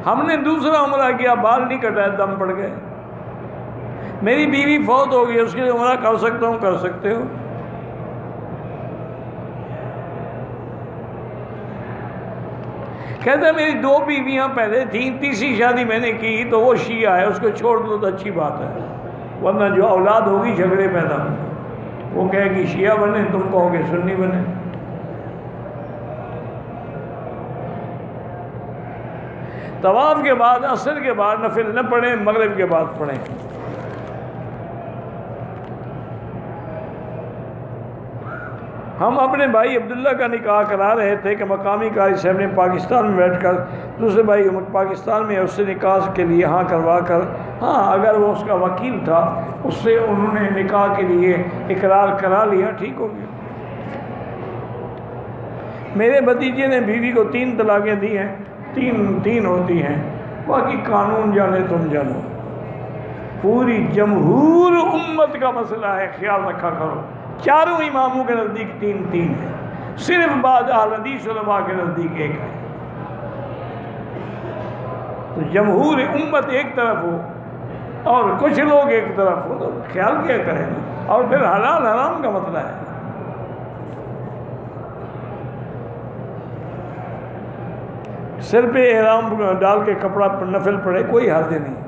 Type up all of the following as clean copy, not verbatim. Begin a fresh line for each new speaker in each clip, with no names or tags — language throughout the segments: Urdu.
ہم نے دوسرا عمرہ کیا، بال نہیں کٹائے، دم پڑ گئے۔ میری بیوی فوت ہو گئی، اس کے لیے عمرہ کر سکتا ہوں؟ کر سکتے ہو۔ کہتا ہے میری 2 بیویاں پہلے تھیں، تیسری شادی میں نے کی تو وہ شیعہ ہے، اس کو چھوڑ دو تو اچھی بات ہے، ورنہ جو اولاد ہوگی جھگڑے پیدا ہوں گے۔ وہ کہے گی شیعہ بنے، تم کہو گے سنی بنے۔ طواف کے بعد عصر کے بعد نفل نہ پڑھیں، مغرب کے بعد پڑھیں۔ ہم اپنے بھائی عبداللہ کا نکاح کرا رہے تھے کہ مقامی قاری صاحب نے پاکستان میں بیٹھ کر دوسرے بھائی پاکستان میں اس سے نکاح کے لیے ہاں کروا کر، ہاں اگر وہ اس کا وکیل تھا اس سے انہوں نے نکاح کے لیے اقرار کرا لیا، ٹھیک ہو گیا۔ میرے بھتیجے نے بیوی کو 3 طلاقیں دی ہیں، تین ہوتی ہیں، باقی قانون جانے تم جانو۔ پوری جمہور امت کا مسئلہ ہے، خیال رکھا کرو۔ چاروں اماموں کے نزدیک 3 ہے، صرف بعض اہل حدیث علماء کے نزدیک 1 ہے۔ تو جمہور امت ایک طرف ہو اور کچھ لوگ ایک طرف ہو تو خیال کیا کریں نا، اور پھر حلال حرام کا مسئلہ ہے۔ سر پہ احرام ڈال کے کپڑا نفل پڑے، کوئی حرج نہیں۔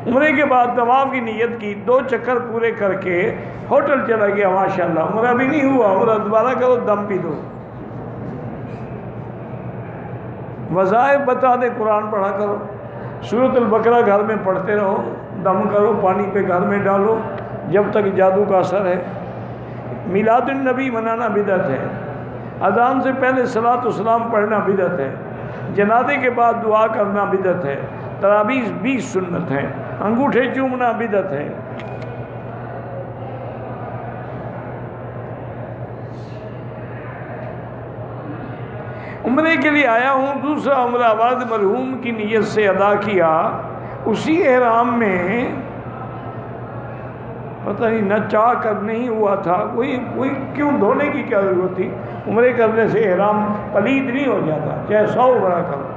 عمرے کے بعد طواف کی نیت کی، 2 چکر پورے کر کے ہوٹل چلا گیا، ماشاءاللہ عمرہ بھی نہیں ہوا، عمرہ دوبارہ کرو، دم پی دو۔ وظائف بتا دے، قرآن پڑھا کرو، سورۃ البقرہ گھر میں پڑھتے رہو، دم کرو، پانی پہ گھر میں ڈالو جب تک جادو کا اثر ہے۔ میلاد النبی منانا بدعت ہے، اذان سے پہلے صلاۃ والسلام پڑھنا بدعت ہے، جنازے کے بعد دعا کرنا بدعت ہے، تراویح 20 سنت ہیں، انگوٹھے چومنا بدعت ہے۔ عمرے کے لیے آیا ہوں، دوسرا عمرہ والد مرحوم کی نیت سے ادا کیا، اسی احرام میں پتہ نہیں نہ چاہ کر نہیں ہوا تھا، کوئی کیوں دھونے کی کیا ضرورت تھی؟ عمرے کرنے سے احرام پلید نہیں ہو جاتا، چاہے 100 عمرہ کرو۔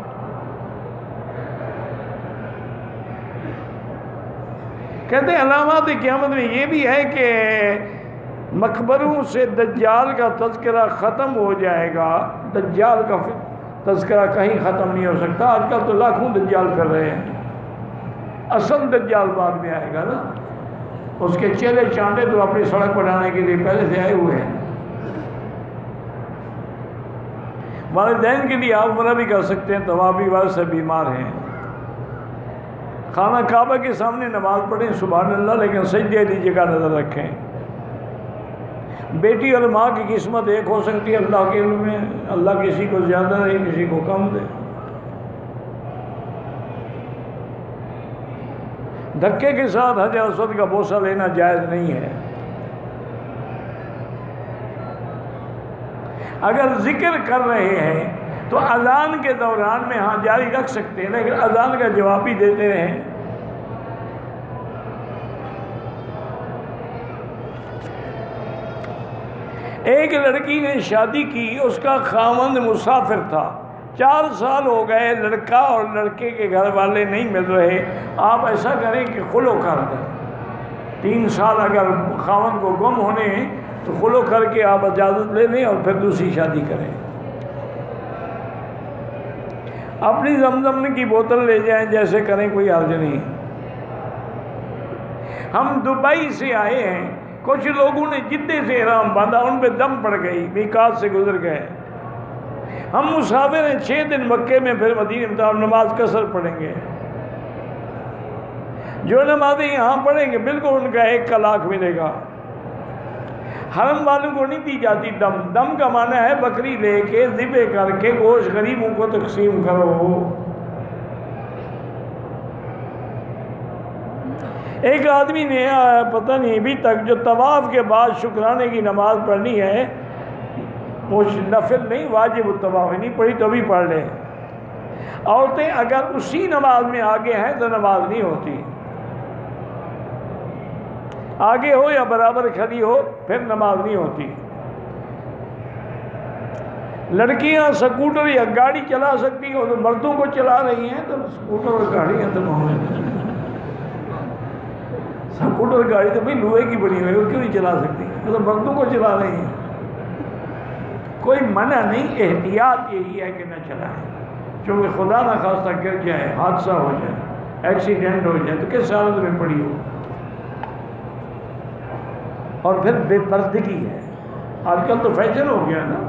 کہتے ہیں علامات قیامت میں یہ بھی ہے کہ مقبروں سے دجال کا تذکرہ ختم ہو جائے گا۔ دجال کا تذکرہ کہیں ختم نہیں ہو سکتا، آج کل تو لاکھوں دجال کر رہے ہیں، اصل دجال بعد میں آئے گا نا، اس کے چہرے چانٹے تو اپنی سڑک بنانے کے لیے پہلے سے آئے ہوئے ہیں۔ والدین کے لیے آپ عمرہ بھی کر سکتے ہیں، طواف بھی، والد سے بیمار ہیں، خانہ کعبہ کے سامنے نماز پڑھیں سبحان اللہ، لیکن سجدے کی جگہ نظر رکھیں۔ بیٹی اور ماں کی قسمت ایک ہو سکتی ہے، اللہ کے علم میں، اللہ کسی کو زیادہ دے کسی کو کم دے۔ دھکے کے ساتھ حجر اسود کا بوسہ لینا جائز نہیں ہے۔ اگر ذکر کر رہے ہیں تو اذان کے دوران میں ہاں جاری رکھ سکتے ہیں، لیکن اذان کا جواب بھی دیتے رہیں۔ ایک لڑکی نے شادی کی، اس کا خاوند مسافر تھا، 4 سال ہو گئے، لڑکا اور لڑکے کے گھر والے نہیں مل رہے، آپ ایسا کریں کہ خلو کر دیں۔ 3 سال اگر خاوند کو گم ہونے تو خلو کر کے آپ اجازت لے لیں اور پھر دوسری شادی کریں۔ اپنی زمزم کی بوتل لے جائیں، جیسے کریں، کوئی حرج نہیں۔ ہم دبئی سے آئے ہیں، کچھ لوگوں نے جدے سے احرام باندھا، ان پہ دم پڑ گئی، میقات سے گزر گئے۔ ہم مسافر ہیں، 6 دن مکے میں، پھر مدینے میں، نماز قصر پڑھیں گے۔ جو نمازیں یہاں پڑھیں گے بالکل ان کا 1 کا لاکھ ملے گا۔ حرم والوں کو نہیں دی جاتی دم، دم کا معنی ہے بکری لے کے ذبح کر کے گوشت غریبوں کو تقسیم کرو۔ ایک آدمی نے پتہ نہیں ابھی تک جو طواف کے بعد شکرانے کی نماز پڑھنی ہے، وہ نفل نہیں، واجب الطواف نہیں پڑھی تو بھی پڑھ لے۔ عورتیں اگر اسی نماز میں آگے ہیں تو نماز نہیں ہوتی، آگے ہو یا برابر کھڑی ہو پھر نماز نہیں ہوتی۔ لڑکیاں سکوٹر یا گاڑی چلا سکتی ہیں تو مردوں کو چلا رہی ہیں، تو سکوٹر اور گاڑیاں تو سکوٹر گاڑی تو بھائی لوہے کی بنی ہوئی ہے، وہ کیوں نہیں چلا سکتی؟ وہ تو مردوں کو چلا رہی ہیں۔ کوئی منع نہیں، احتیاط یہی ہے کہ نہ چلائیں، چونکہ خدا نہ خواستہ گر جائے، حادثہ ہو جائے، ایکسیڈنٹ ہو جائے تو کس حالت میں پڑی ہو۔ اور پھر بے پردگی ہے، آج کل تو فیشن ہو گیا نا،